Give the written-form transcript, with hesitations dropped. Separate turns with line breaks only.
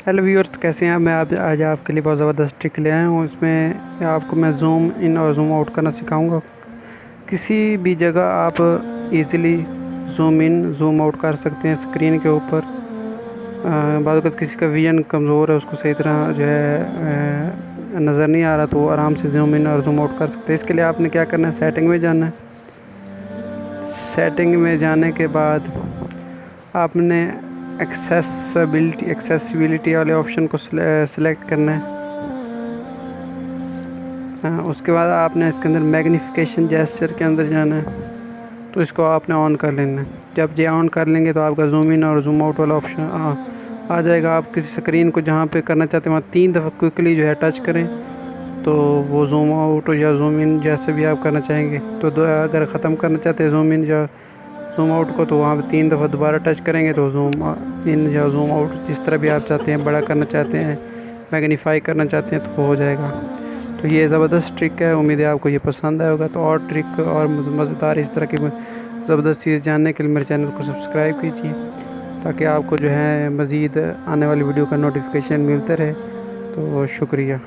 Hello viewers, कैसे हैं आप? मैं आज आपके लिए बहुत ज़बरदस्त ट्रिक ले आया हूँ। इसमें आपको मैं ज़ूम इन और ज़ूम आउट करना सिखाऊंगा। किसी भी जगह आप easily zoom in zoom out कर सकते हैं स्क्रीन के ऊपर। बाद वक़्त किसी का विजन कमज़ोर है, उसको सही तरह जो है नज़र नहीं आ रहा, तो वो आराम से ज़ूम इन और ज़ूम आउट कर सकते हैं। इसके लिए आपने क्या करना है, सेटिंग में जाना है। सेटिंग में जाने के बाद आपने एक्सेसिबिलिटी वाले ऑप्शन को सिलेक्ट करना है। उसके बाद आपने इसके अंदर मैग्नीफिकेशन जेस्चर के अंदर जाना है, तो इसको आपने ऑन कर लेना है। जब ये ऑन कर लेंगे तो आपका जूम इन और जूम आउट वाला ऑप्शन आ जाएगा। आप किसी स्क्रीन को जहाँ पे करना चाहते हैं वहाँ 3 दफ़ा क्विकली जो है टच करें, तो वो जूम आउट या जूम इन जैसे भी आप करना चाहेंगे। तो अगर ख़त्म करना चाहते हैं जूम इन या जूम आउट को, तो वहाँ पे 3 दफ़ा दोबारा टच करेंगे तो जूम इन या जूम आउट जिस तरह भी आप चाहते हैं, बड़ा करना चाहते हैं, मैग्नीफाई करना चाहते हैं, तो वो हो जाएगा। तो ये ज़बरदस्त ट्रिक है, उम्मीद है आपको ये पसंद आएगा। तो और ट्रिक और मज़ेदार इस तरह की ज़बरदस्त चीज़ जानने के लिए मेरे चैनल को सब्सक्राइब कीजिए, ताकि आपको जो है मज़ीद आने वाली वीडियो का नोटिफिकेशन मिलते रहे। तो शुक्रिया।